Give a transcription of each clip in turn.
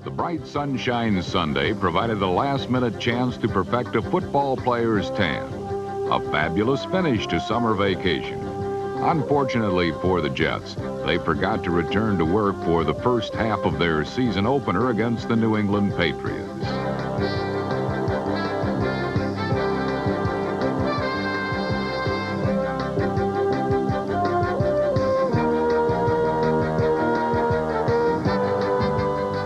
The bright sunshine Sunday provided a last-minute chance to perfect a football player's tan. A fabulous finish to summer vacation. Unfortunately for the Jets, they forgot to return to work for the first half of their season opener against the New England Patriots.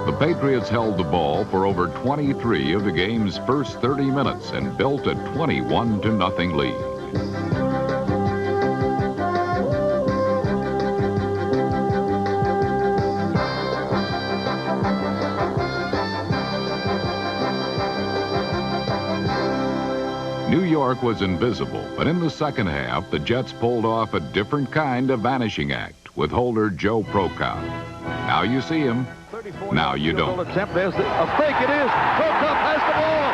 The Patriots held the ball for over 23 of the game's first 30 minutes and built a 21-0 lead. New York was invisible, but in the second half, the Jets pulled off a different kind of vanishing act with holder Joe Prokop. Now you see him. Now you don't. Attempt. There's a fake. It is. Prokop has the ball.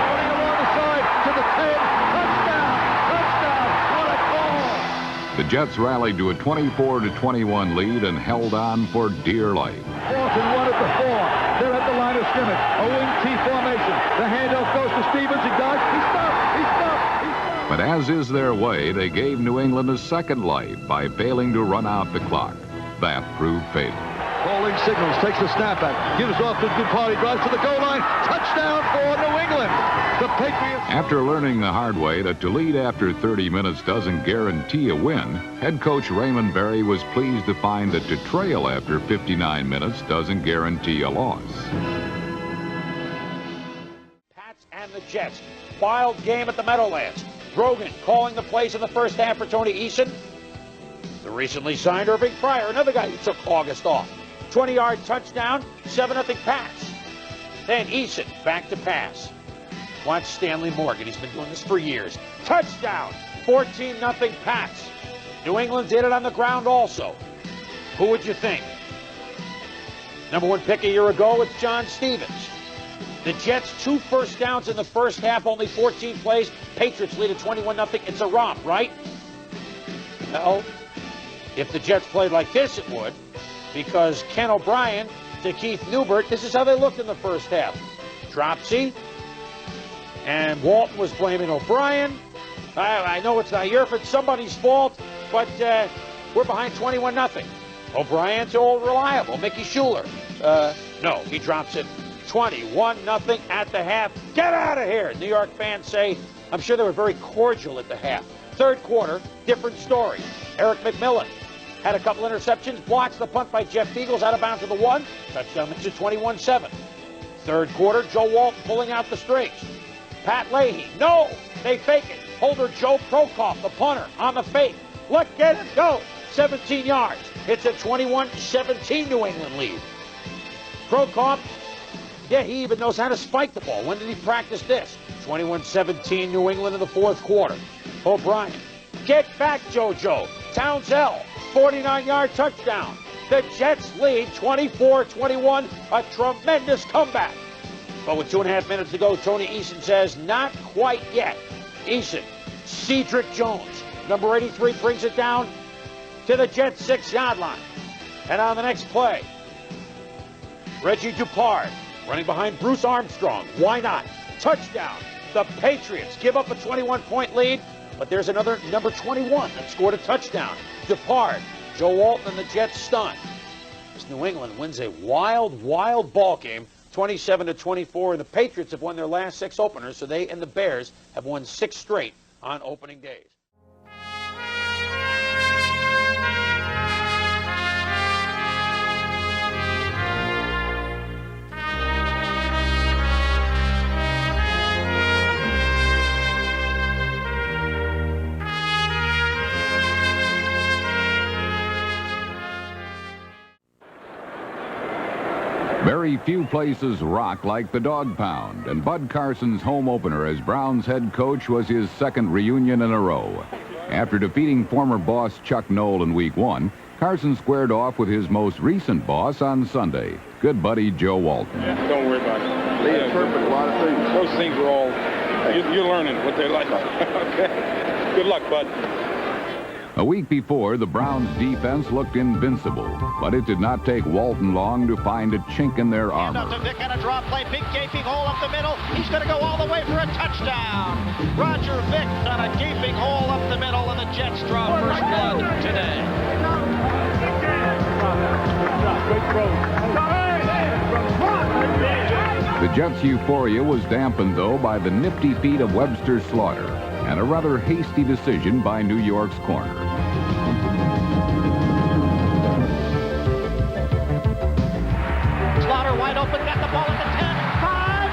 Running along the side to the 10. Touchdown. Touchdown. What a call. The Jets rallied to a 24-21 lead and held on for dear life. 4th and 1 at the 4. They're at the line of scrimmage. A wing T formation. The handoff goes to Stevens. He dives. He stopped. He stopped. He stopped. But as is their way, they gave New England a second life by failing to run out the clock. That proved fatal. Calling signals, takes the snap back, gives off to Dupont, drives to the goal line, touchdown for New England. The Patriots. After learning the hard way that to lead after 30 minutes doesn't guarantee a win, head coach Raymond Berry was pleased to find that to trail after 59 minutes doesn't guarantee a loss. Pats and the Jets. Wild game at the Meadowlands. Grogan calling the plays in the first half for Tony Eason. The recently signed Irving Pryor, another guy who took August off. 20-yard touchdown, 7-0 Pats. Then Eason back to pass. Watch Stanley Morgan. He's been doing this for years. Touchdown, 14-0 Pats. New England did it on the ground also. Who would you think? Number 1 pick a year ago, it's John Stevens. The Jets, 2 first downs in the first half, only 14 plays. Patriots lead at 21-0. It's a romp, right? Well, if the Jets played like this, it would. Because Ken O'Brien to Keith Newbert, this is how they looked in the first half. Dropsy. And Walton was blaming O'Brien. I know it's not it's somebody's fault, but we're behind 21-0. O'Brien to old reliable, Mickey Schuler. No, he drops it 21-0 at the half. Get out of here, New York fans say. I'm sure they were very cordial at the half. Third quarter, different story. Eric McMillan had a couple interceptions, blocks the punt by Jeff Eagles out of bounds to the 1. Touchdown makes it 21-7. Third quarter, Joe Walton pulling out the strings. Pat Leahy, no, they fake it. Holder Joe Prokop, the punter, on the fake. Let get it go. 17 yards. It's a 21-17 New England lead. Prokop, yeah, he even knows how to spike the ball. When did he practice this? 21-17 New England in the fourth quarter. O'Brien, get back, JoJo. Townsell, 49-yard touchdown. The Jets lead 24-21, a tremendous comeback. But with 2.5 minutes to go, Tony Eason says, not quite yet. Eason, Cedric Jones, number 83, brings it down to the Jets' 6-yard line. And on the next play, Reggie Dupard running behind Bruce Armstrong. Why not? Touchdown. The Patriots give up a 21-point lead, but there's another number 21 that scored a touchdown. Dupard, Joe Walton, and the Jets stunned. As New England wins a wild, wild ball game, 27-24, and the Patriots have won their last 6 openers, so they and the Bears have won 6 straight on opening days. Very few places rock like the Dog Pound, and Bud Carson's home opener as Browns head coach was his second reunion in a row. After defeating former boss Chuck Noll in Week 1, Carson squared off with his most recent boss on Sunday, good buddy Joe Walton. Yeah, don't worry about it. They interpret a lot of things. Those things are all, you're learning what they're like. Okay. Good luck, Bud. A week before, the Browns' defense looked invincible, but it did not take Walton long to find a chink in their armor. Up to Vick on a drop play, big gaping hole up the middle. He's going to go all the way for a touchdown. Roger Vick on a gaping hole up the middle, and the Jets draw first blood today. The Jets' euphoria was dampened, though, by the nifty feat of Webster Slaughter and a rather hasty decision by New York's corner. Slaughter wide open, got the ball at the 10. 5,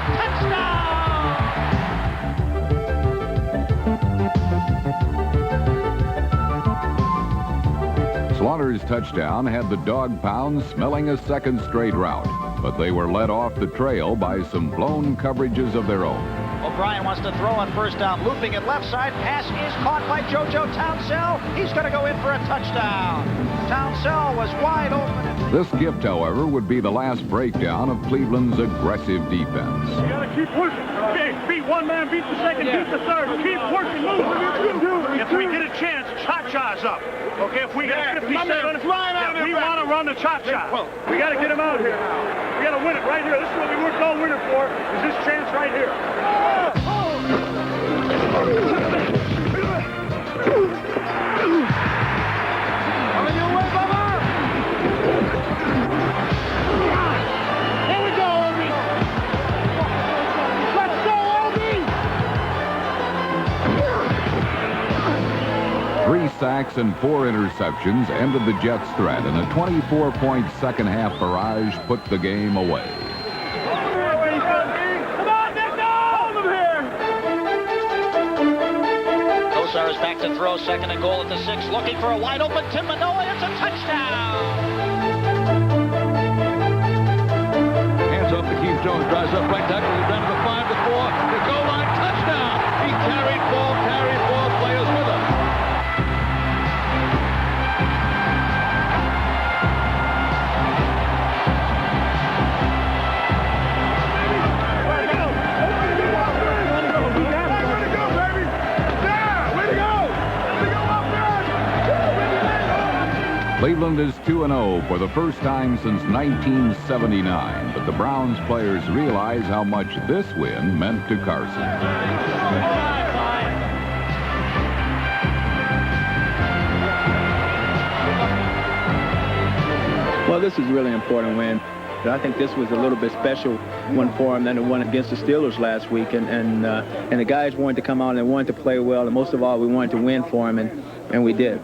touchdown! Slaughter's touchdown had the dog pound smelling a second straight route, but they were led off the trail by some blown coverages of their own. O'Brien wants to throw on first down, looping it left side. Pass is caught by JoJo Townsell. He's going to go in for a touchdown. Townsell was wide open. This gift, however, would be the last breakdown of Cleveland's aggressive defense. You got to keep pushing. Beat one man, beat the second, beat the third. Keep working, move. If we get a chance, cha-cha's up. Okay, if we get 57, we want to run the cha-cha. We got to get him out here now. We got to win it right here. This is what we worked all winter for, is this chance right here. Coming your way, Bubba! Here we go, Obi! Let's go, Obi! 3 sacks and 4 interceptions ended the Jets' threat, and a 24-point second-half barrage put the game away. Is back to throw, second and goal at the 6, looking for a wide open Tim Manoa. It's a touchdown. Hands off to Keith Jones, drives up right tackle, he's down to the 5 to 4, the goal line, touchdown. He carried 4 players with him. Cleveland is 2-0 for the first time since 1979, but the Browns players realize how much this win meant to Carson. Well, this is a really important win. I think this was a little bit special one for him than the one against the Steelers last week, and the guys wanted to come out and they wanted to play well, and most of all, we wanted to win for him, and we did.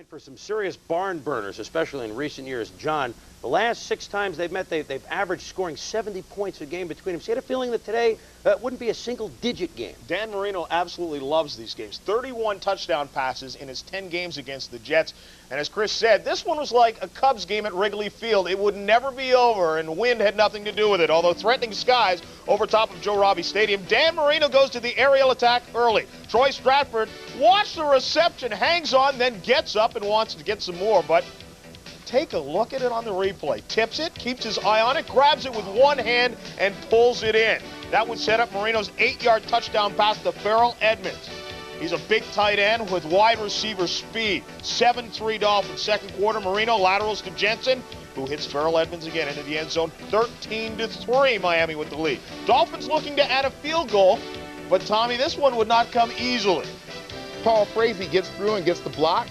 For some serious barn burners, especially in recent years. John, the last 6 times they've met, they've averaged scoring 70 points a game between them. So you had a feeling that today wouldn't be a single-digit game. Dan Marino absolutely loves these games. 31 touchdown passes in his 10 games against the Jets. And as Chris said, this one was like a Cubs game at Wrigley Field. It would never be over, and wind had nothing to do with it. Although threatening skies over top of Joe Robbie Stadium, Dan Marino goes to the aerial attack early. Troy Stratford, watch the reception, hangs on, then gets up and wants to get some more. But take a look at it on the replay. Tips it, keeps his eye on it, grabs it with one hand, and pulls it in. That would set up Marino's 8-yard touchdown pass to Farrell Edmonds. He's a big tight end with wide receiver speed. 7-3 Dolphins second quarter. Marino laterals to Jensen, who hits Farrell Edmonds again into the end zone. 13-3, Miami with the lead. Dolphins looking to add a field goal, but Tommy, this one would not come easily. Paul Frazee gets through and gets the block.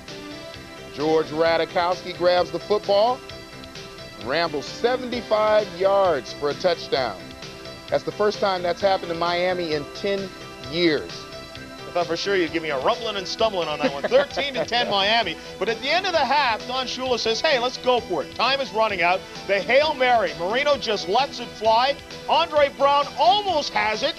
George Radikowski grabs the football, rambles 75 yards for a touchdown. That's the first time that's happened in Miami in 10 years. I thought for sure you'd give me a rumbling and stumbling on that one. 13-10 Miami. But at the end of the half, Don Shula says, hey, let's go for it. Time is running out. The Hail Mary. Marino just lets it fly. Andre Brown almost has it.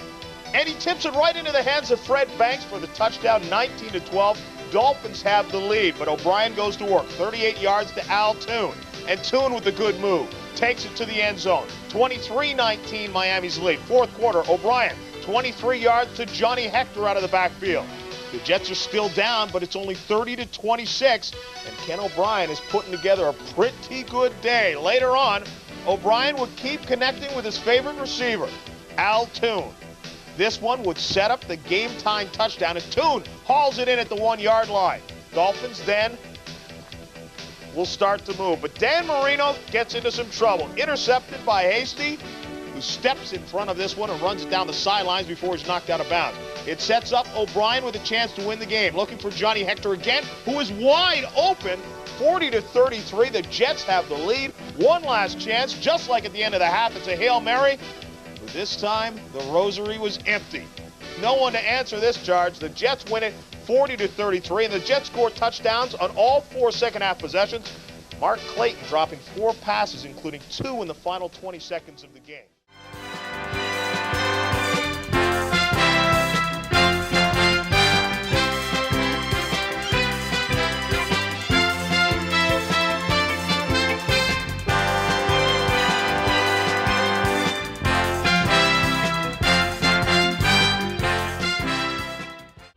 And he tips it right into the hands of Fred Banks for the touchdown, 19-12. Dolphins have the lead, but O'Brien goes to work. 38 yards to Al Toon. And Toon with a good move. Takes it to the end zone. 23-19 Miami's lead. Fourth quarter, O'Brien, 23 yards to Johnny Hector out of the backfield. The Jets are still down, but it's only 30-26, and Ken O'Brien is putting together a pretty good day. Later on, O'Brien would keep connecting with his favorite receiver, Al Toon. This one would set up the game-time touchdown, and Toon hauls it in at the 1-yard line. Dolphins then will start to move, but Dan Marino gets into some trouble. Intercepted by Hasty, who steps in front of this one and runs it down the sidelines before he's knocked out of bounds. It sets up O'Brien with a chance to win the game. Looking for Johnny Hector again, who is wide open. 40-33, the Jets have the lead. One last chance, just like at the end of the half. It's a Hail Mary. But this time, the rosary was empty. No one to answer this charge. The Jets win it 40-33, and the Jets score touchdowns on all 4 second-half possessions. Mark Clayton dropping 4 passes, including 2 in the final 20 seconds of the game.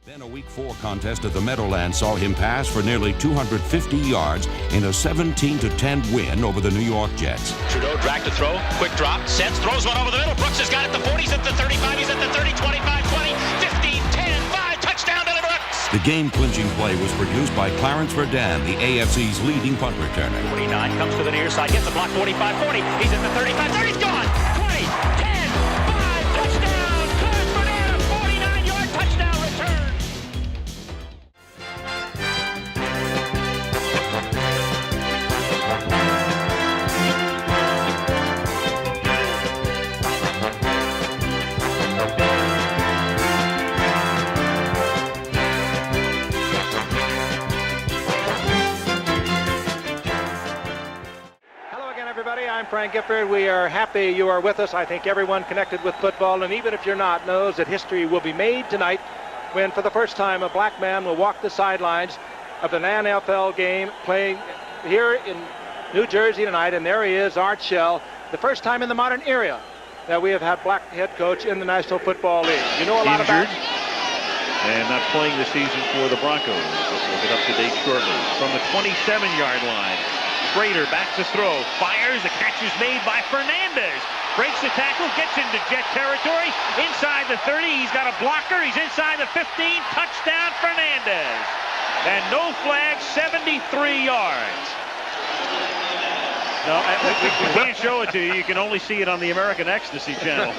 Then a Week 4 contest at the Meadowlands saw him pass for nearly 250 yards in a 17-10 win over the New York Jets. Trudeau dragged to throw, quick drop, sets, throws one over the middle. Brooks has got it, the 40, he's at the 35, he's at the 30, 25, 20, 15, 10, 5, touchdown to the Brooks! The game-clinching play was produced by Clarence Verdun, the AFC's leading punt returner. 49 comes to the near side, gets the block, 45, 40, he's at the 35, 30, he's gone! 20, 10, 5, touchdown! Clarence Verdun, 49-yard touchdown return! I'm Frank Gifford. We are happy you are with us. I think everyone connected with football, and even if you're not, knows that history will be made tonight when, for the first time, a black man will walk the sidelines of an NFL game playing here in New Jersey tonight, and there he is, Art Shell, the first time in the modern era that we have had black head coach in the National Football League. You know a lot about it. And not playing the season for the Broncos. We'll get up to date shortly. From the 27-yard line. Schrader back to throw, fires, the catch is made by Fernandez. Breaks the tackle, gets into Jet territory, inside the 30, he's got a blocker, he's inside the 15, touchdown Fernandez. And no flag, 73 yards. No, we can't show it to you, you can only see it on the American Ecstasy channel.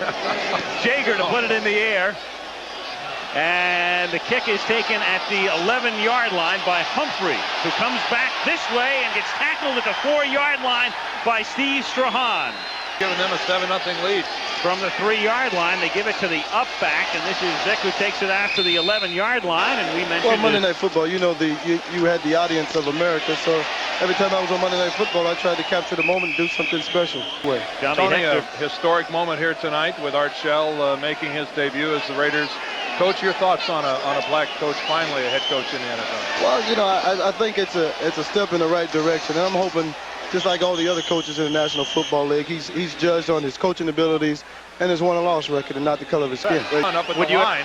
Jager to put it in the air. And the kick is taken at the 11-yard line by Humphrey, who comes back this way and gets tackled at the 4-yard line by Steve Strahan. Giving them a 7-0 lead. From the 3-yard line, they give it to the up back, and this is Vic who takes it out to the 11-yard line, and we mentioned... Well, Monday Night Football, you know, you had the audience of America, so every time I was on Monday Night Football, I tried to capture the moment and do something special. Tony, a historic moment here tonight with Art Shell making his debut as the Raiders coach. Your thoughts on a black coach, finally a head coach in the NFL? Well, you know, I think it's a step in the right direction, and I'm hoping, just like all the other coaches in the National Football League, he's judged on his coaching abilities and his won and loss record and not the color of his skin. Up at the line,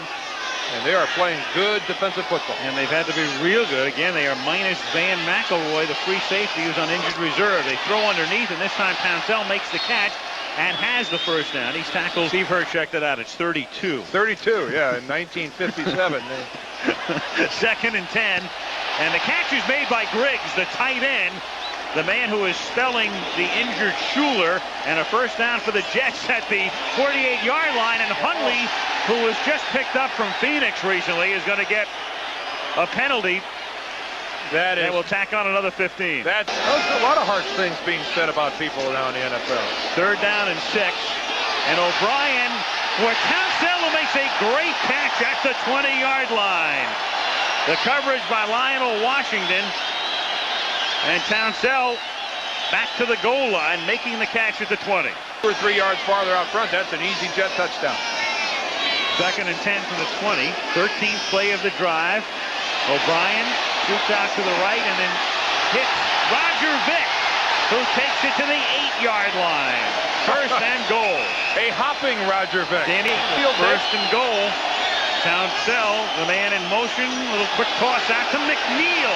and they are playing good defensive football. And they've had to be real good. Again, they are minus Van McElroy, the free safety who's on injured reserve. They throw underneath, and this time Pouncell makes the catch and has the first down. He's tackled. Steve Hurt checked it out. It's 32. 32, yeah, in 1957. Second and 10. And the catch is made by Griggs, the tight end, the man who is spelling the injured Schuler, and a first down for the Jets at the 48-yard line. And Hundley, who was just picked up from Phoenix recently, is going to get a penalty. That will tack on another 15. There's a lot of harsh things being said about people around the NFL. Third down and 6. And O'Brien for Townsell, who makes a great catch at the 20-yard line. The coverage by Lionel Washington. And Townsell back to the goal line, making the catch at the 20. 2 or 3 yards farther out front, that's an easy Jet touchdown. 2nd and 10 from the 20. 13th play of the drive. O'Brien shoots out to the right and then hits Roger Vick, who takes it to the 8-yard line. 1st and goal. A hopping Roger Vick. Danny, 1st and goal. Townsell, the man in motion. Little quick toss out to McNeil.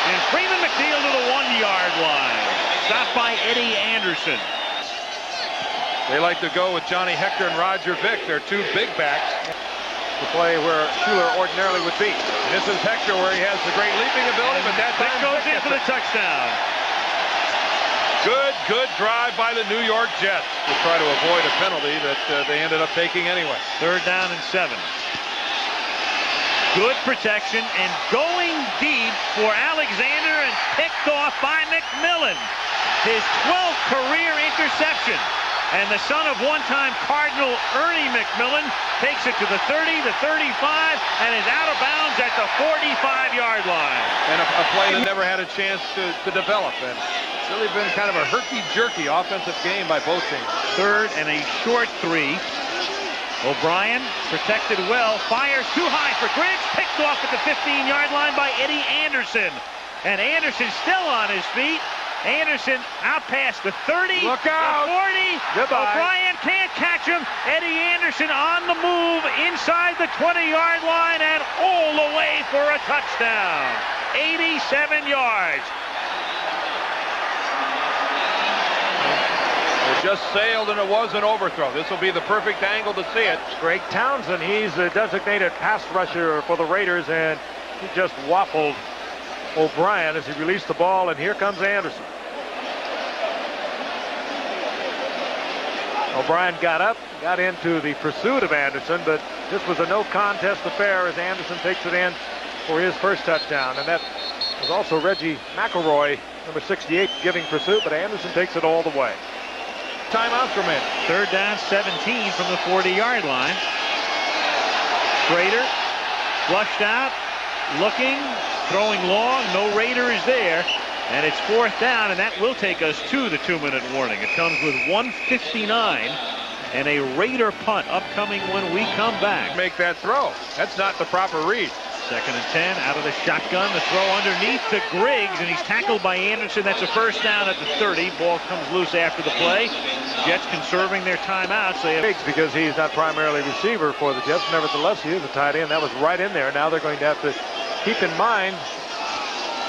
And Freeman McNeil to the 1-yard line. Stopped by Eddie Anderson. They like to go with Johnny Hector and Roger Vick. They're 2 big backs. The play where Schuler ordinarily would be. This is Hector, where he has the great leaping ability, but that time goes in for the touchdown. Good drive by the New York Jets to try to avoid a penalty that they ended up taking anyway. 3rd down and 7. Good protection and going deep for Alexander and picked off by McMillan. His 12th career interception. And the son of one-time Cardinal Ernie McMillan takes it to the 30, the 35, and is out of bounds at the 45-yard line. And a play that never had a chance to develop. And it's really been kind of a herky-jerky offensive game by both teams. 3rd and a short 3. O'Brien protected well, fires too high for Griggs, picked off at the 15-yard line by Eddie Anderson. And Anderson still on his feet. Anderson out past the 30, Look out. the 40. Goodbye. O'Brien can't catch him. Eddie Anderson on the move inside the 20-yard line and all the way for a touchdown. 87 yards. It just sailed and it was an overthrow. This will be the perfect angle to see it. Greg Townsend, he's the designated pass rusher for the Raiders, and he just waffled O'Brien as he released the ball, and here comes Anderson. O'Brien got up, got into the pursuit of Anderson, but this was a no contest affair as Anderson takes it in for his first touchdown. And that was also Reggie McElroy, number 68, giving pursuit, but Anderson takes it all the way. Timeouts remaining. 3rd down, 17 from the 40-yard line. Schrader flushed out, looking, throwing long. No Raider is there. And it's 4th down, and that will take us to the 2-minute warning. It comes with 1:59 and a Raider punt upcoming when we come back. Make that throw. That's not the proper read. 2nd and 10 out of the shotgun. The throw underneath to Griggs, and he's tackled by Anderson. That's a 1st down at the 30. Ball comes loose after the play. Jets conserving their timeouts. They have Griggs, because he's not primarily receiver for the Jets. Nevertheless, he is a tight end. That was right in there. Now they're going to have to keep in mind,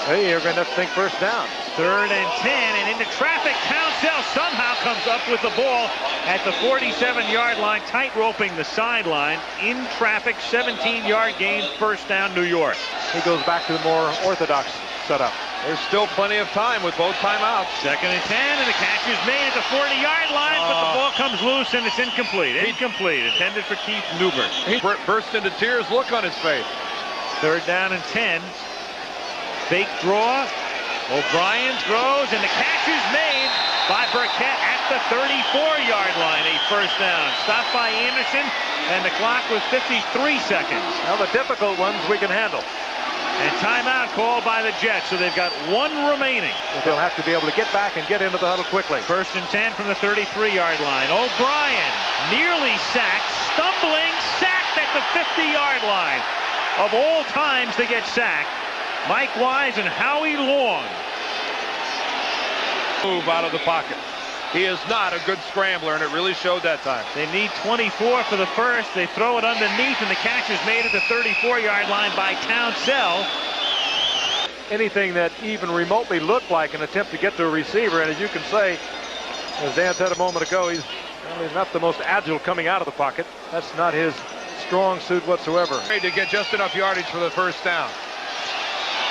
hey, you're going to have to think 1st down. 3rd and 10, and into traffic. Townsell somehow comes up with the ball at the 47-yard line, tight roping the sideline. In traffic, 17-yard gain, 1st down, New York. He goes back to the more orthodox setup. There's still plenty of time with both timeouts. 2nd and 10, and the catch is made at the 40-yard line, but the ball comes loose and it's incomplete. Incomplete, intended for Keith Newbert. He burst into tears, look on his face. 3rd down and 10. Fake draw. O'Brien throws, and the catch is made by Burkett at the 34-yard line. A 1st down. Stopped by Anderson, and the clock was 53 seconds. Now the difficult ones we can handle. And timeout called by the Jets, so they've got 1 remaining. They'll have to be able to get back and get into the huddle quickly. 1st and 10 from the 33-yard line. O'Brien nearly sacked, stumbling, sacked at the 50-yard line. Of all times to get sacked, Mike Wise and Howie Long. Move out of the pocket. He is not a good scrambler, and it really showed that time. They need 24 for the first. They throw it underneath, and the catch is made at the 34-yard line by Townsell. Anything that even remotely looked like an attempt to get to a receiver, and as you can say, as Dan said a moment ago, he's not the most agile coming out of the pocket. That's not his strong suit whatsoever. To get just enough yardage for the 1st down.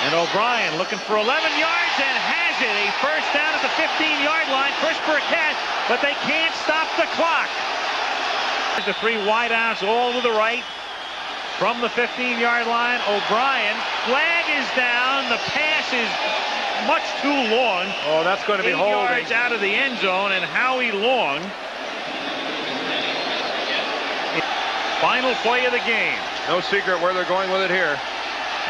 And O'Brien looking for 11 yards and has it. A 1st down at the 15-yard line. Chris Burkett, but they can't stop the clock. The 3 wideouts all to the right from the 15-yard line. O'Brien, flag is down. The pass is much too long. Oh, that's going to be 8 holding. yards out of the end zone, and Howie Long Final play of the game. No secret where they're going with it here.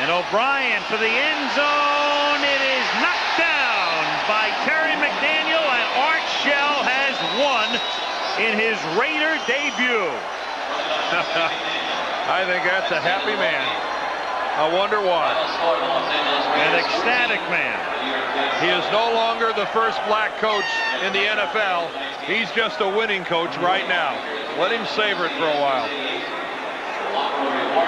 And O'Brien to the end zone. It is knocked down by Terry McDaniel, and Art Shell has won in his Raider debut. I think that's a happy man. I wonder why. An ecstatic man. He is no longer the first black coach in the NFL. He's just a winning coach right now. Let him savor it for a while.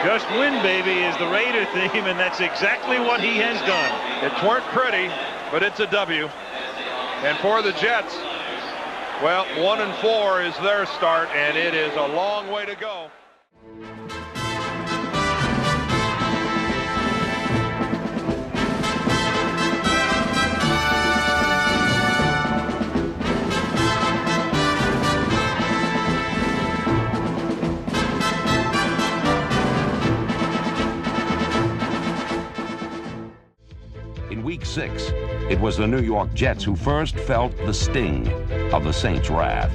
Just win, baby, is the Raider theme, and that's exactly what he has done. It weren't pretty, but it's a W. And for the Jets, well, 1-4 is their start, and it is a long way to go. In Week 6, it was the New York Jets who first felt the sting of the Saints' wrath.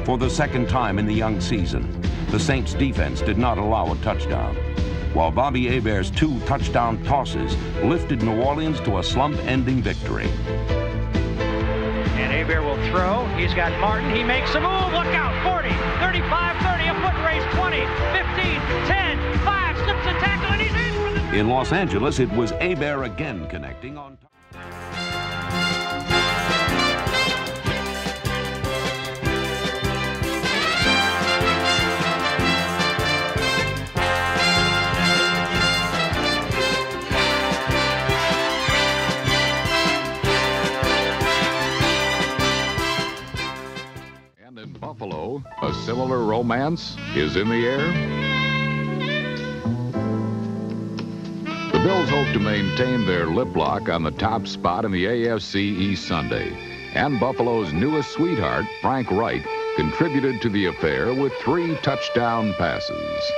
For the second time in the young season, the Saints' defense did not allow a touchdown, while Bobby Hebert's 2 touchdown tosses lifted New Orleans to a slump-ending victory. And Hebert will throw. He's got Martin. He makes a move. Look out. 40, 35, 30, a foot race, 20, 15, 10, 5, slips a tackle, and he's in for the... In Los Angeles, it was Hebert again connecting on top. Buffalo, a similar romance is in the air. The Bills hope to maintain their lip lock on the top spot in the AFC East Sunday. And Buffalo's newest sweetheart, Frank Reich, contributed to the affair with 3 touchdown passes.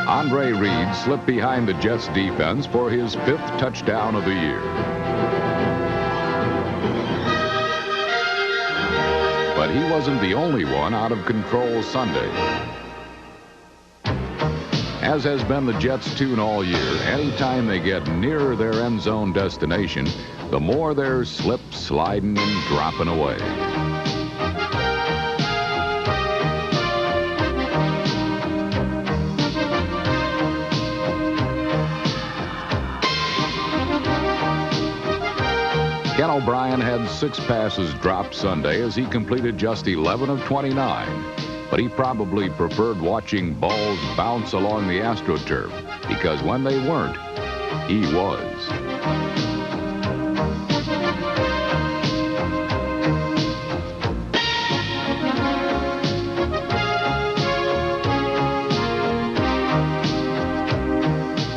Andre Reed slipped behind the Jets defense for his 5th touchdown of the year. But he wasn't the only one out of control Sunday. As has been the Jets' tune all year, anytime they get nearer their end zone destination, the more they're slip, sliding, and dropping away. Ken O'Brien had 6 passes dropped Sunday as he completed just 11 of 29. But he probably preferred watching balls bounce along the AstroTurf, because when they weren't, he was.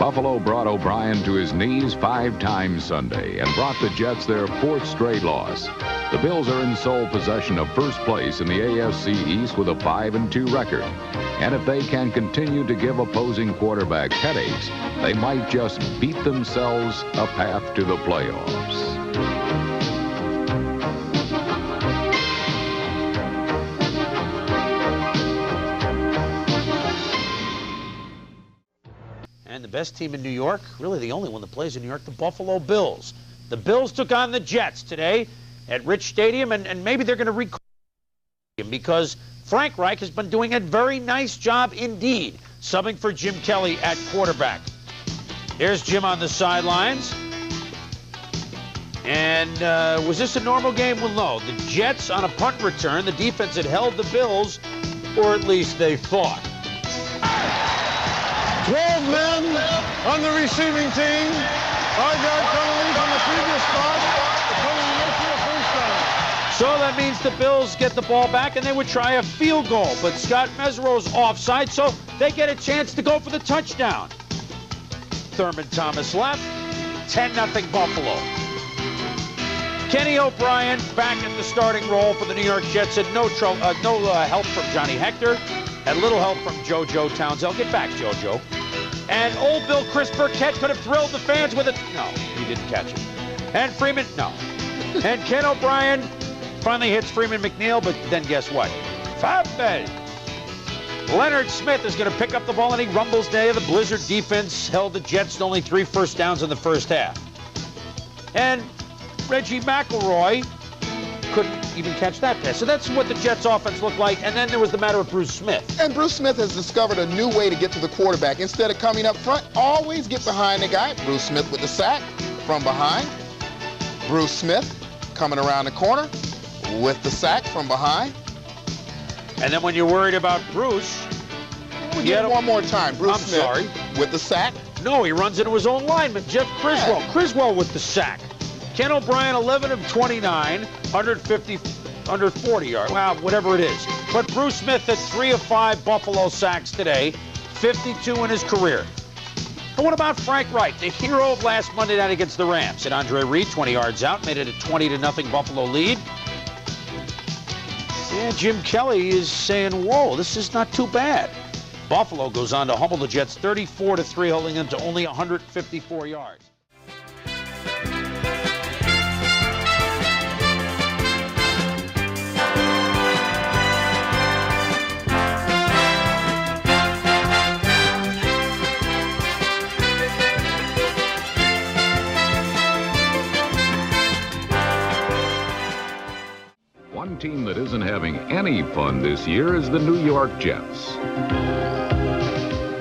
Buffalo brought O'Brien to his knees 5 times Sunday and brought the Jets their 4th straight loss. The Bills are in sole possession of first place in the AFC East with a 5-2 record. And if they can continue to give opposing quarterbacks headaches, they might just beat themselves a path to the playoffs. And the best team in New York, really the only one that plays in New York, the Buffalo Bills. The Bills took on the Jets today at Rich Stadium, and maybe they're going to recall him because Frank Reich has been doing a very nice job indeed, subbing for Jim Kelly at quarterback. There's Jim on the sidelines. And was this a normal game? Well, no. The Jets on a punt return, the defense had held the Bills, or at least they thought. 12 men on the receiving team. 5-yard penalty from the previous spot. The penalty makes it a first down. So that means the Bills get the ball back and they would try a field goal. But Scott Mesereau's offside, so they get a chance to go for the touchdown. Thurman Thomas left. 10-0 Buffalo. Kenny O'Brien back in the starting role for the New York Jets. Had no help from Johnny Hector. Had little help from JoJo Townsend. Get back, JoJo. And old Bill Chris Burkett could have thrilled the fans with it. No, he didn't catch it. And Freeman, no. And Ken O'Brien finally hits Freeman McNeil, but then guess what? Fumble. Leonard Smith is going to pick up the ball, and he rumbles there. The Blizzard defense held the Jets to only 3 first downs in the first half. And Reggie McElroy couldn't even catch that pass. So that's what the Jets offense looked like. And then there was the matter of Bruce Smith. And Bruce Smith has discovered a new way to get to the quarterback. Instead of coming up front, always get behind the guy. Bruce Smith with the sack from behind. Bruce Smith coming around the corner with the sack from behind. And then when you're worried about Bruce, we get one more time. Bruce Smith with the sack. No, he runs into his own lineman, Jeff Criswell. Yeah. Criswell with the sack. Ken O'Brien, 11 of 29, 140 yards. Well, whatever it is. But Bruce Smith had 3 of 5 Buffalo sacks today, 52 in his career. And what about Frank Wright, the hero of last Monday night against the Rams? And Andre Reed, 20 yards out, made it a 20-0 Buffalo lead. Yeah, Jim Kelly is saying, whoa, this is not too bad. Buffalo goes on to humble the Jets 34-3, holding them to only 154 yards. One team that isn't having any fun this year is the New York Jets.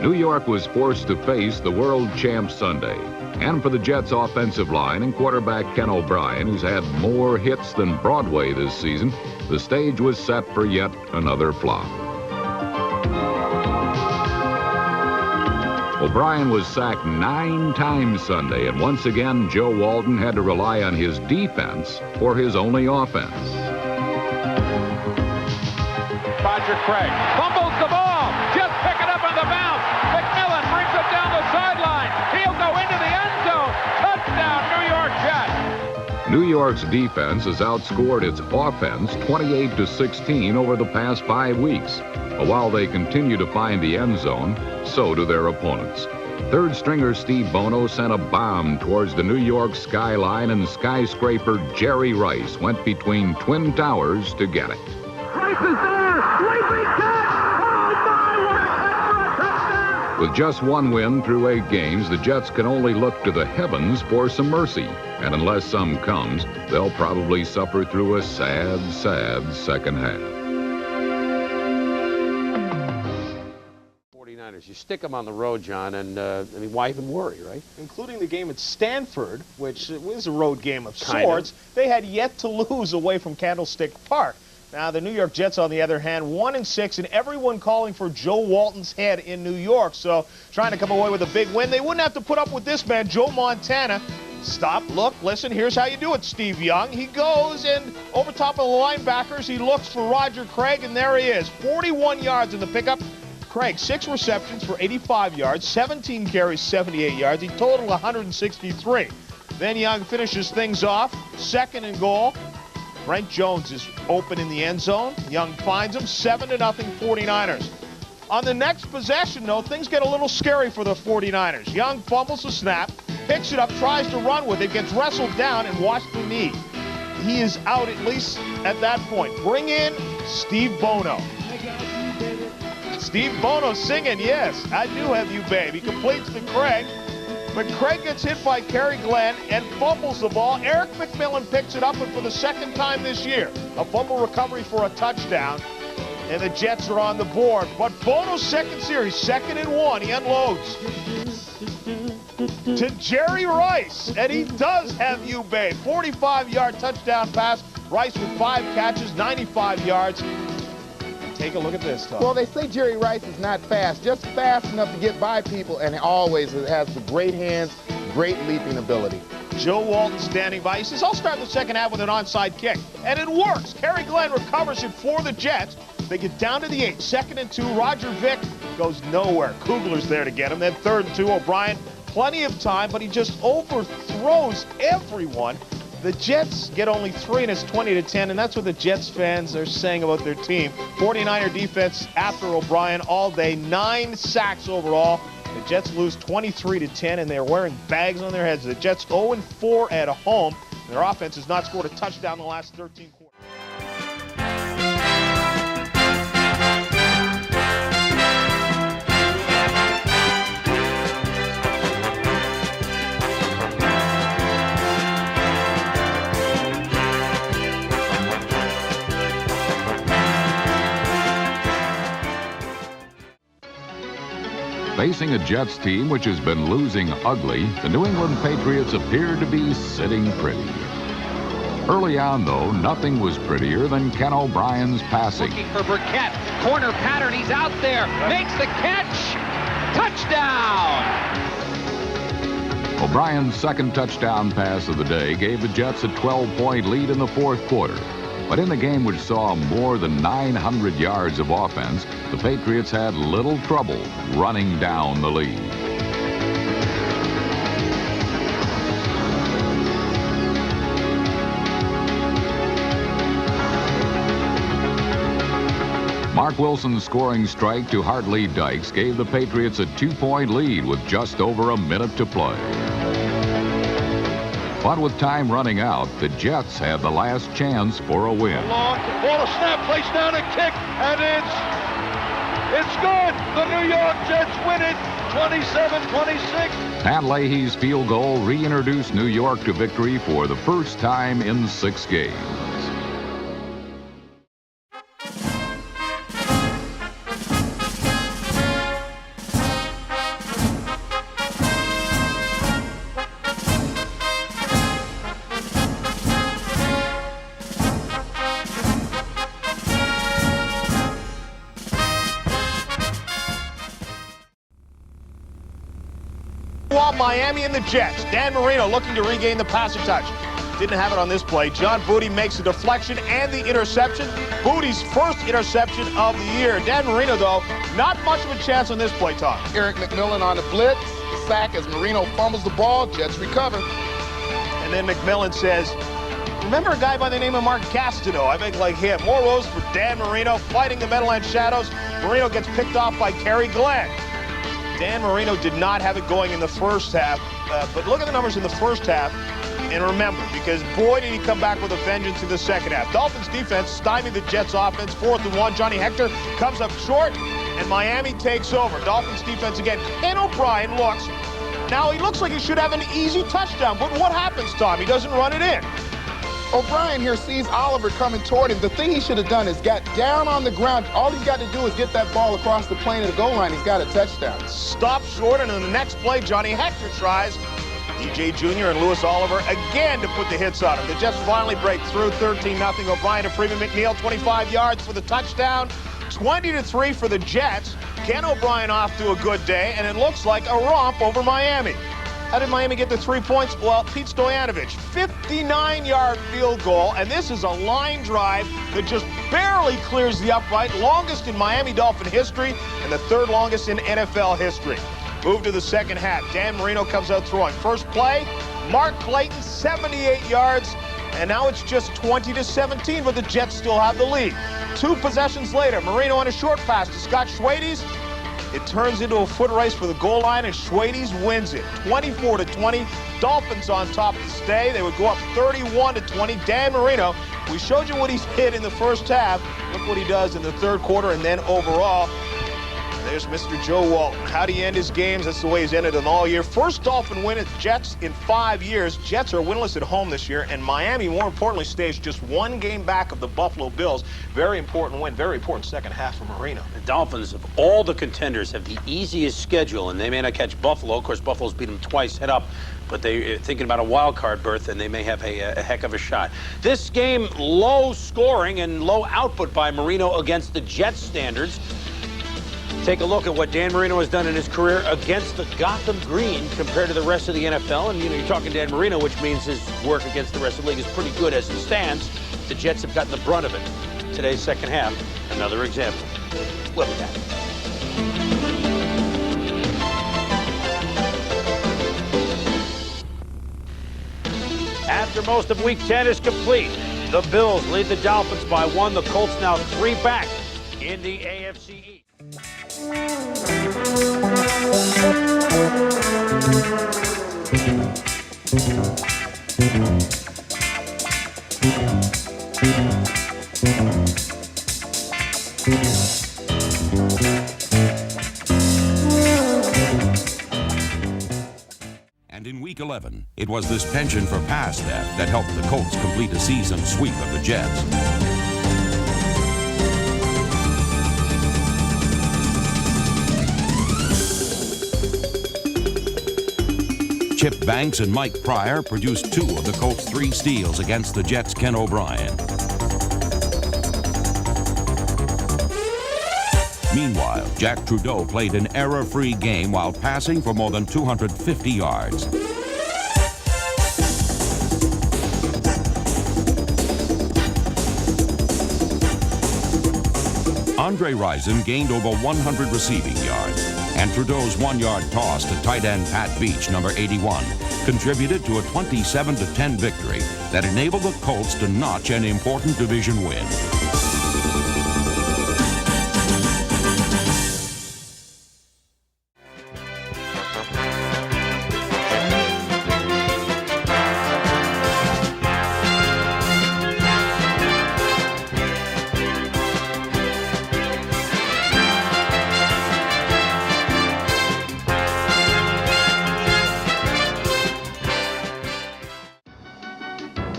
New York was forced to face the world champ Sunday. And for the Jets' offensive line and quarterback Ken O'Brien, who's had more hits than Broadway this season, the stage was set for yet another flop. O'Brien was sacked 9 times Sunday, and once again, Joe Walton had to rely on his defense for his only offense. Roger Craig fumbles the ball, just pick it up on the bounce. McMillan brings it down the sideline. He'll go into the end zone. Touchdown, New York Jets. New York's defense has outscored its offense 28-16 over the past 5 weeks. But while they continue to find the end zone, so do their opponents. Third stringer Steve Bono sent a bomb towards the New York skyline, and skyscraper Jerry Rice went between Twin Towers to get it. Rice is there! Leaping catch! Oh my, what a touchdown! With just 1 win through 8 games, the Jets can only look to the heavens for some mercy. And unless some comes, they'll probably suffer through a sad, sad second half. 49ers, you stick them on the road, John, and I mean, why even worry, right? Including the game at Stanford, which was a road game of sorts. They had yet to lose away from Candlestick Park. Now, the New York Jets, on the other hand, 1-6, and everyone calling for Joe Walton's head in New York. So, trying to come away with a big win. They wouldn't have to put up with this man, Joe Montana. Stop, look, listen, here's how you do it, Steve Young. He goes, and over top of the linebackers, he looks for Roger Craig, and there he is. 41 yards in the pickup. Craig, 6 receptions for 85 yards, 17 carries, 78 yards. He totaled 163. Then Young finishes things off, 2nd and goal. Brent Jones is open in the end zone. Young finds him, 7-0 49ers. On the next possession, though, things get a little scary for the 49ers. Young fumbles the snap, picks it up, tries to run with it, gets wrestled down and washed the knee. He is out at least at that point. Bring in Steve Bono. Steve Bono singing, yes, I do have you, babe. He completes the Craig. But Craig gets hit by Kerry Glenn and fumbles the ball. Eric McMillan picks it up, and for the 2nd time this year, a fumble recovery for a touchdown. And the Jets are on the board. But Bono's 2nd series, 2nd and 1, he unloads to Jerry Rice. And he does have you, babe. 45-yard touchdown pass. Rice with 5 catches, 95 yards. Take a look at this, Tom. Well, they say Jerry Rice is not fast, just fast enough to get by people, and always has the great hands, great leaping ability. Joe Walton standing by. He says, I'll start the second half with an onside kick. And it works. Kerry Glenn recovers it for the Jets. They get down to the 8. 2nd and 2. Roger Vick goes nowhere. Kugler's there to get him. Then 3rd and 2. O'Brien, plenty of time, but he just overthrows everyone. The Jets get only 3, and it's 20-10, and that's what the Jets fans are saying about their team. 49er defense after O'Brien all day. 9 sacks overall. The Jets lose 23-10, and they're wearing bags on their heads. The Jets 0-4 at home. Their offense has not scored a touchdown in the last 13 quarters. Facing a Jets team which has been losing ugly, the New England Patriots appeared to be sitting pretty. Early on, though, nothing was prettier than Ken O'Brien's passing. Looking for Burkett. Corner pattern. He's out there. Makes the catch. Touchdown! O'Brien's second touchdown pass of the day gave the Jets a 12-point lead in the 4th quarter. But in the game which saw more than 900 yards of offense, the Patriots had little trouble running down the lead. Mark Wilson's scoring strike to Hartley Dykes gave the Patriots a 2-point lead with just over a minute to play. But with time running out, the Jets had the last chance for a win. Long ball, a snap, placed down, a kick, and it's good. The New York Jets win it, 27-26. Pat Leahy's field goal reintroduced New York to victory for the first time in 6 games. Miami and the Jets. Dan Marino looking to regain the passing touch. Didn't have it on this play. John Booty makes the deflection and the interception. Booty's first interception of the year. Dan Marino, though, not much of a chance on this play, Tom. Eric McMillan on the blitz. The sack as Marino fumbles the ball. Jets recover. And then McMillan says, remember a guy by the name of Mark Gastineau? I think like him. More rows for Dan Marino fighting the Meadowlands Shadows. Marino gets picked off by Kerry Glenn. Dan Marino did not have it going in the first half, but look at the numbers in the first half, and remember, because boy did he come back with a vengeance in the second half. Dolphins defense stymied the Jets offense, 4th and 1. Johnny Hector comes up short, and Miami takes over. Dolphins defense again. Ken O'Brien looks. Now he looks like he should have an easy touchdown, but what happens, Tom? He doesn't run it in. O'Brien here sees Oliver coming toward him. The thing he should have done is got down on the ground. All he's got to do is get that ball across the plane of the goal line. He's got a touchdown. Stop short, and in the next play, Johnny Hector tries. DJ Jr. and Lewis Oliver again to put the hits on him. The Jets finally break through 13-0. O'Brien to Freeman McNeil, 25 yards for the touchdown. 20-3 for the Jets. Ken O'Brien off to a good day, and it looks like a romp over Miami. How did Miami get the 3 points? Well, Pete Stoyanovich, 59-yard field goal, and this is a line drive that just barely clears the upright, longest in Miami Dolphin history, and the 3rd longest in NFL history. Move to the second half. Dan Marino comes out throwing. First play, Mark Clayton, 78 yards, and now it's just 20-17, but the Jets still have the lead. 2 possessions later, Marino on a short pass to Scott Schwades. It turns into a foot race for the goal line, and Schwades wins it, 24-20. Dolphins on top to stay. They would go up 31-20. Dan Marino, we showed you what he's hit in the first half. Look what he does in the 3rd quarter and then overall. There's Mr. Joe Walton. How do you end his games? That's the way he's ended them all year. First Dolphin win at Jets in 5 years. Jets are winless at home this year, and Miami, more importantly, stays just 1 game back of the Buffalo Bills. Very important win, very important second half for Marino. The Dolphins, of all the contenders, have the easiest schedule, and they may not catch Buffalo. Of course, Buffalo's beat them twice head up. but they're thinking about a wild card berth, and they may have a heck of a shot. This game, low scoring and low output by Marino against the Jets standards. Take a look at what Dan Marino has done in his career against the Gotham Green compared to the rest of the NFL. And, you're talking Dan Marino, which means his work against the rest of the league is pretty good as it stands. The Jets have gotten the brunt of it. Today's second half, another example. We'll be back. After most of Week 10 is complete, the Bills lead the Dolphins by 1. The Colts now 3 back in the AFC East. And in Week 11, it was this penchant for pass theft that helped the Colts complete a season sweep of the Jets. Chip Banks and Mike Pryor produced 2 of the Colts' 3 steals against the Jets' Ken O'Brien. Meanwhile, Jack Trudeau played an error-free game while passing for more than 250 yards. Andre Rison gained over 100 receiving yards, and Trudeau's 1-yard toss to tight end Pat Beach, number 81, contributed to a 27-10 victory that enabled the Colts to notch an important division win.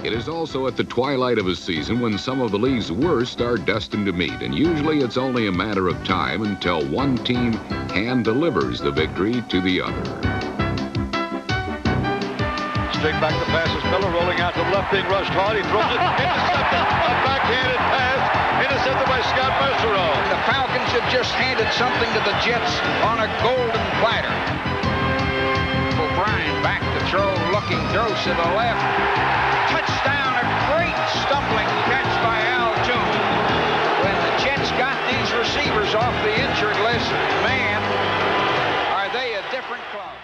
It is also at the twilight of a season when some of the league's worst are destined to meet, and usually it's only a matter of time until one team hand delivers the victory to the other. Straight back to pass is Miller, rolling out to the left, being rushed hard. He throws it, intercepted, a backhanded pass, intercepted by Scott Mercereau. The Falcons have just handed something to the Jets on a golden platter. O'Brien back to throw, looking, throws to the left. Touchdown, a great stumbling catch by Al Toon. When the Jets got these receivers off the injured list, man, are they a different club.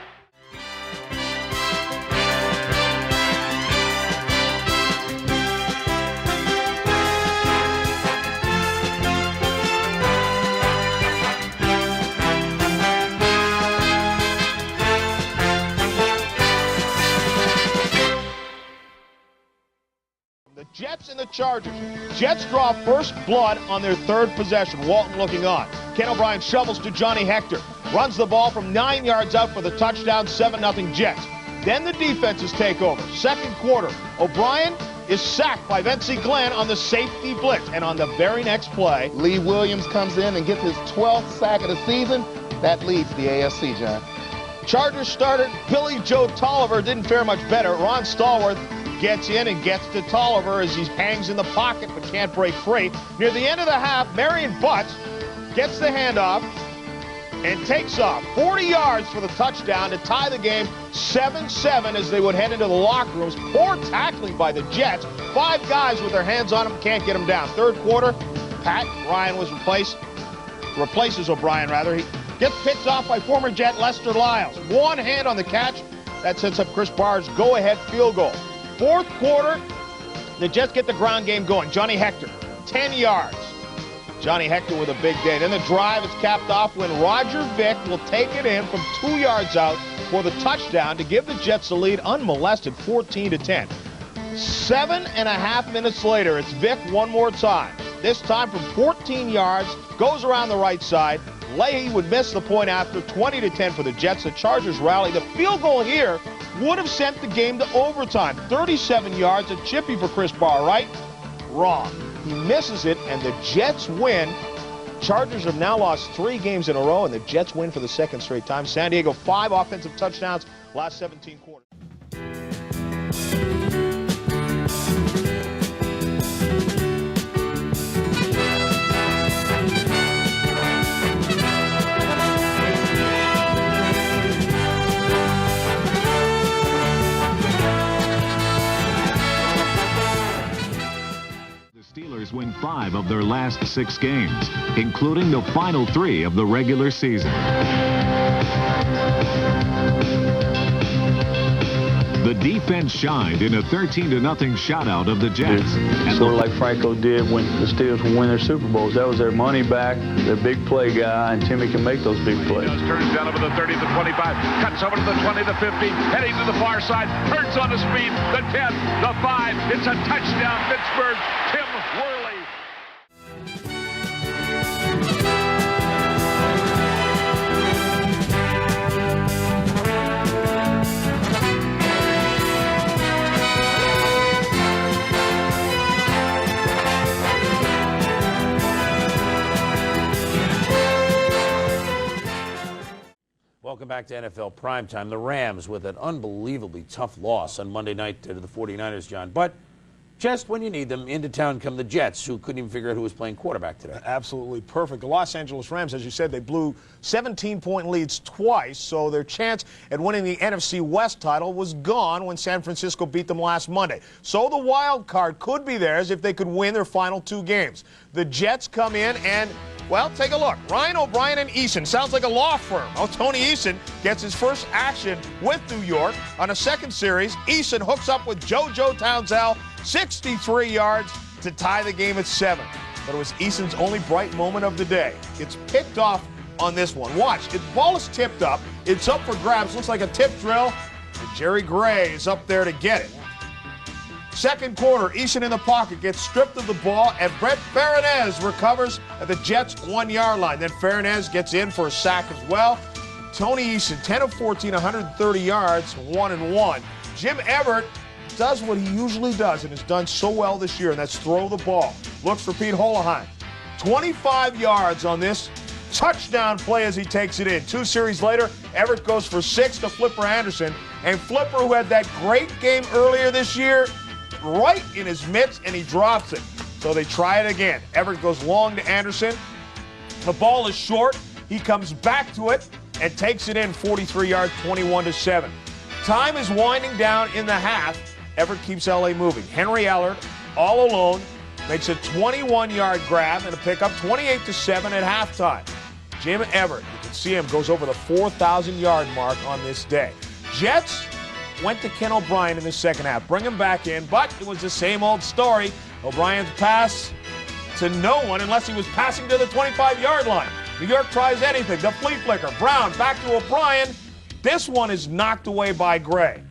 Jets and the Chargers. Jets draw first blood on their third possession. Walton looking on. Ken O'Brien shovels to Johnny Hector. Runs the ball from 9 yards out for the touchdown, 7-0 Jets. Then the defenses take over. Second quarter, O'Brien is sacked by Vince Glenn on the safety blitz. And on the very next play, Lee Williams comes in and gets his 12th sack of the season. That leads the AFC, John. Chargers starter Billy Joe Tolliver didn't fare much better. Ron Stallworth gets in and gets to Tolliver as he hangs in the pocket but can't break free. Near the end of the half, Marion Butts gets the handoff and takes off 40 yards for the touchdown to tie the game 7-7 as they would head into the locker rooms. Poor tackling by the Jets. 5 guys with their hands on him, can't get him down. Third quarter, Pat Ryan was replaces O'Brien rather. He gets picked off by former Jet Lester Lyles. One hand on the catch. That sets up Chris Barr's go-ahead field goal. Fourth quarter, the Jets get the ground game going. Johnny Hector, 10 yards. Johnny Hector with a big day. Then the drive is capped off when Roger Vick will take it in from 2 yards out for the touchdown to give the Jets the lead unmolested, 14-10. 7.5 minutes later, it's Vick one more time. This time from 14 yards, goes around the right side. Leahy would miss the point after, 20-10 for the Jets. The Chargers rally. The field goal here would have sent the game to overtime. 37 yards, a chippy for Chris Barr, right? Wrong. He misses it, and the Jets win. Chargers have now lost 3 games in a row, and the Jets win for the second straight time. San Diego, 5 offensive touchdowns, last 17 quarters. 5 of their last 6 games, including the final 3 of the regular season. The defense shined in a 13-0 shutout of the Jets. Sort of like Franco did when the Steelers would win their Super Bowls. That was their money back, their big play guy, and Timmy can make those big plays. Turns down over the 30 to 25, cuts over to the 20 to 50, heading to the far side, turns on the speed, the 10, the 5. It's a touchdown, Pittsburgh. Tim Worley. Welcome back to NFL Primetime. The Rams with an unbelievably tough loss on Monday night to the 49ers, John. But just when you need them, into town come the Jets, who couldn't even figure out who was playing quarterback today. Absolutely perfect. The Los Angeles Rams, as you said, they blew 17-point leads twice, so their chance at winning the NFC West title was gone when San Francisco beat them last Monday. So the wild card could be theirs if they could win their final 2 games. The Jets come in and, well, take a look. Ryan O'Brien and Eason. Sounds like a law firm. Oh, Tony Eason gets his first action with New York. On a second series, Eason hooks up with JoJo Townsell, 63 yards to tie the game at 7. But it was Eason's only bright moment of the day. It's picked off on this one. Watch, the ball is tipped up. It's up for grabs. Looks like a tip drill. And Jerry Gray is up there to get it. Second quarter, Eason in the pocket gets stripped of the ball, and Brett Farinez recovers at the Jets' 1-yard line. Then Farinez gets in for a sack as well. Tony Eason, 10 of 14, 130 yards, 1-1. Jim Everett does what he usually does and has done so well this year, and that's throw the ball. Looks for Pete Holohan. 25 yards on this touchdown play as he takes it in. 2 series later, Everett goes for 6 to Flipper Anderson. And Flipper, who had that great game earlier this year, right in his mitts, and he drops it. So they try it again. Everett goes long to Anderson. The ball is short. He comes back to it and takes it in 43 yards, 21-7. Time is winding down in the half. Everett keeps LA moving. Henry Allard, all alone, makes a 21-yard grab and a pickup, 28-7 at halftime. Jim Everett, you can see him, goes over the 4,000-yard mark on this day. Jets went to Ken O'Brien in the second half. Bring him back in, but it was the same old story. O'Brien's pass to no one unless he was passing to the 25-yard line. New York tries anything. The flea flicker. Brown back to O'Brien. This one is knocked away by Gray.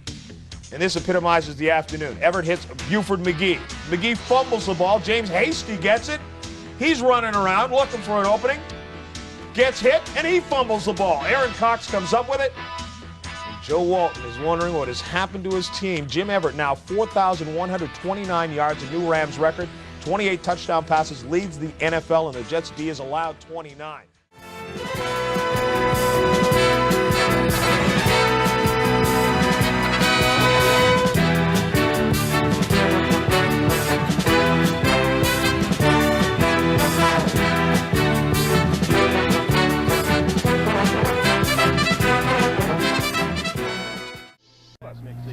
And this epitomizes the afternoon. Everett hits Buford McGee. McGee fumbles the ball. James Hasty gets it. He's running around looking for an opening. Gets hit, and he fumbles the ball. Aaron Cox comes up with it. Joe Walton is wondering what has happened to his team. Jim Everett now 4,129 yards, a new Rams record. 28 touchdown passes, leads the NFL, and the Jets D is allowed 29.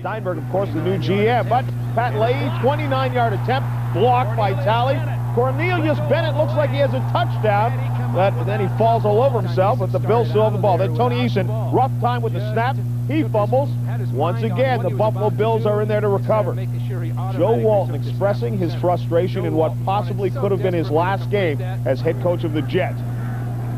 Steinberg, of course, the new GM, but Pat Leahy, 29-yard attempt, blocked by Talley. Cornelius Bennett looks like he has a touchdown, but then he falls all over himself, but the Bills still have the ball. Then Tony Eason, rough time with the snap, he fumbles. Once again, the Buffalo Bills are in there to recover. Joe Walton expressing his frustration in what possibly could have been his last game as head coach of the Jets.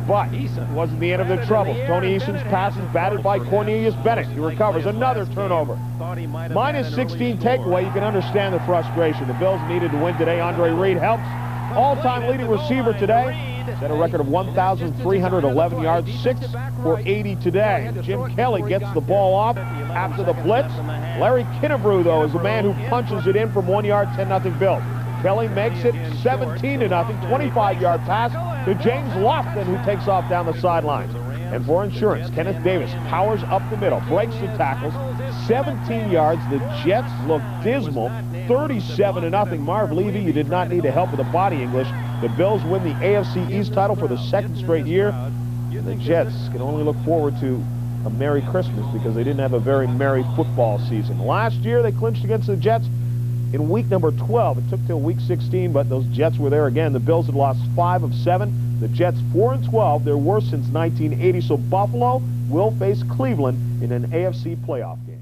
But it wasn't the end of their troubles. Tony Eason's pass is batted by Cornelius Bennett. He recovers. Another turnover. Minus 16 takeaway. You can understand the frustration. The Bills needed to win today. Andre Reed helps. All-time leading receiver today. Set a record of 1,311 yards, 6 for 80 today. Jim Kelly gets the ball off after the blitz. Larry Kinnebrew, though, is the man who punches it in from 1 yard, 10-0 Bills. Kelly makes it 17-0, 25-yard pass to James Lofton, who takes off down the sidelines. And for insurance, Kenneth Davis powers up the middle, breaks the tackles, 17 yards. The Jets look dismal, 37-0. Marv Levy, you did not need to help with the body English. The Bills win the AFC East title for the second straight year. And the Jets can only look forward to a Merry Christmas because they didn't have a very merry football season. Last year, they clinched against the Jets in week number 12. It took till week 16, but those Jets were there again. The Bills had lost 5 of 7. The Jets 4-12. They're worst since 1980. So Buffalo will face Cleveland in an AFC playoff game.